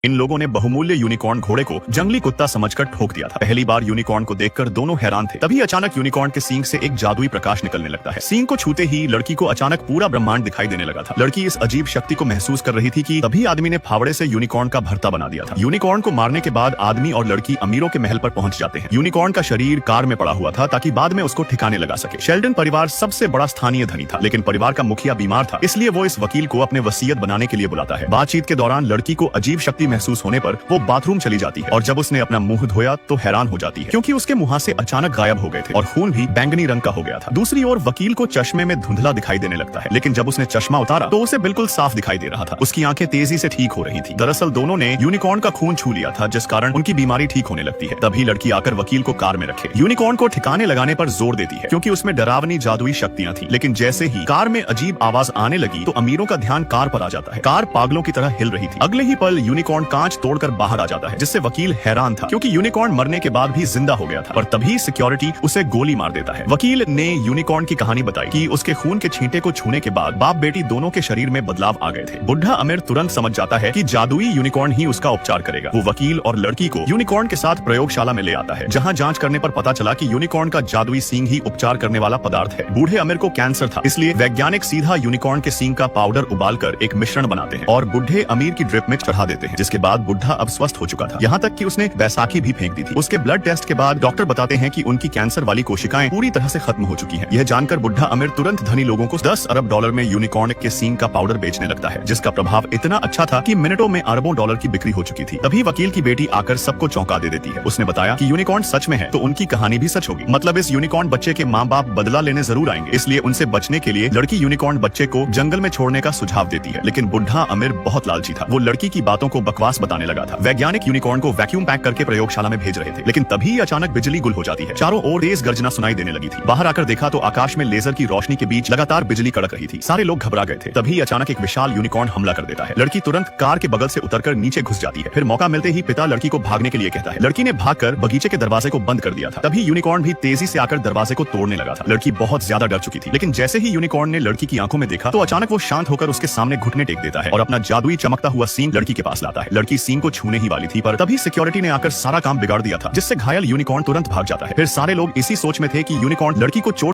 इन लोगों ने बहुमूल्य यूनिकॉर्न घोड़े को जंगली कुत्ता समझकर ठोक दिया था। पहली बार यूनिकॉर्न को देखकर दोनों हैरान थे। तभी अचानक यूनिकॉर्न के सींग से एक जादुई प्रकाश निकलने लगता है। सींग को छूते ही लड़की को अचानक पूरा ब्रह्मांड दिखाई देने लगा था। लड़की इस अजीब शक्ति को महसूस कर रही थी कि तभी आदमी ने फावड़े से यूनिकॉर्न का भरता बना दिया था। यूनिकॉर्न को मारने के बाद आदमी और लड़की अमीरों के महल पर पहुंच जाते हैं। यूनिकॉर्न का शरीर कार में पड़ा हुआ था ताकि बाद में उसको ठिकाने लगा सके। शेल्डन परिवार सबसे बड़ा स्थानीय धनी था, लेकिन परिवार का मुखिया बीमार था, इसलिए वो इस वकील को अपने वसीयत बनाने के लिए बुलाता है। बातचीत के दौरान लड़की को अजीब शक्ति महसूस होने पर वो बाथरूम चली जाती है और जब उसने अपना मुंह धोया तो हैरान हो जाती है क्योंकि उसके मुंह से अचानक गायब हो गए थे और खून भी बैंगनी रंग का हो गया था। दूसरी ओर वकील को चश्मे में धुंधला दिखाई देने लगता है, लेकिन जब उसने चश्मा उतारा तो उसे बिल्कुल साफ दिखाई दे रहा था। उसकी आंखें तेजी से ठीक हो रही थी। दरअसल दोनों ने यूनिकॉर्न का खून छू लिया था, जिस कारण उनकी बीमारी ठीक होने लगती है। तभी लड़की आकर वकील को कार में रखे यूनिकॉर्न को ठिकाने लगाने पर जोर देती है क्योंकि उसमें डरावनी जादुई शक्तियां थी। लेकिन जैसे ही कार में अजीब आवाज आने लगी तो अमीरों का ध्यान कार पर आ जाता है। कार पागलों की तरह हिल रही थी। अगले ही पल यूनिकॉर्न कांच तोड़कर बाहर आ जाता है, जिससे वकील हैरान था क्योंकि यूनिकॉर्न मरने के बाद भी जिंदा हो गया था। और तभी सिक्योरिटी उसे गोली मार देता है। वकील ने यूनिकॉर्न की कहानी बताई कि उसके खून के छींटे को छूने के बाद बाप बेटी दोनों के शरीर में बदलाव आ गए थे। बुढ़ा अमीर तुरंत समझ जाता है कि जादुई यूनिकॉर्न ही उसका उपचार करेगा। वो वकील और लड़की को यूनिकॉर्न के साथ प्रयोगशाला में ले आता है, जहां जांच करने पर पता चला कि यूनिकॉर्न का जादुई सींग ही उपचार करने वाला पदार्थ है। बूढ़े अमीर को कैंसर था, इसलिए वैज्ञानिक सीधा यूनिकॉर्न के सींग का पाउडर उबालकर एक मिश्रण बनाते हैं और बुढ़े अमीर की ड्रिप में चढ़ा देते हैं, जिसके बाद बुढ़ा अब स्वस्थ हो चुका था। यहाँ तक कि उसने बैसाखी भी फेंक दी थी। उसके ब्लड टेस्ट के बाद डॉक्टर बताते हैं कि उनकी कैंसर वाली कोशिकाएं पूरी तरह से खत्म हो चुकी हैं। यह जानकर बुढ़ा अमीर तुरंत धनी लोगों को 10 अरब डॉलर में यूनिकॉर्न के सींग का पाउडर बेचने लगता है, जिसका प्रभाव इतना अच्छा था कि मिनटों में अरबों डॉलर की बिक्री हो चुकी थी। तभी वकील की बेटी आकर सबको चौंका दे देती है। उसने बताया कि यूनिकॉर्न सच में है तो उनकी कहानी भी सच होगी। मतलब इस यूनिकॉर्न बच्चे के माँ बाप बदला लेने जरूर आएंगे, इसलिए उनसे बचने के लिए लड़की यूनिकॉर्न बच्चे को जंगल में छोड़ने का सुझाव देती है। लेकिन बुढ़ा अमीर बहुत लालची था। वो लड़की की बातों को बकवास बताने लगा था। वैज्ञानिक यूनिकॉर्न को वैक्यूम पैक करके प्रयोगशाला में भेज रहे थे, लेकिन तभी अचानक बिजली गुल हो जाती है। चारों ओर तेज गर्जना सुनाई देने लगी थी। बाहर आकर देखा तो आकाश में लेजर की रोशनी के बीच लगातार बिजली कड़क रही थी। सारे लोग घबरा गए थे। तभी अचानक एक विशाल यूनिकॉर्न हमला कर देता है। लड़की तुरंत कार के बगल से उतरकर नीचे घुस जाती है। फिर मौका मिलते ही पिता लड़की को भागने के लिए कहता है। लड़की ने भागकर बगीचे के दरवाजे को बंद कर दिया था। तभी यूनिकॉर्न भी तेजी से आकर दरवाजे को तोड़ने लगा था। लड़की बहुत ज्यादा डर चुकी थी, लेकिन जैसे ही यूनिकॉर्न ने लड़की की आंखों में देखा तो अचानक वो शांत होकर उसके सामने घुटने टेक देता है और अपना जादुई चमकता हुआ सींग लड़की के पास लाता है। लड़की सींग को छूने ही वाली थी, पर तभी सिक्योरिटी ने आकर सारा काम बिगाड़ दिया था, जिससे घायल यूनिकॉर्न तुरंत भाग जाता है। फिर सारे लोग इसी सोच में थे कि यूनिकॉर्न लड़की को चोट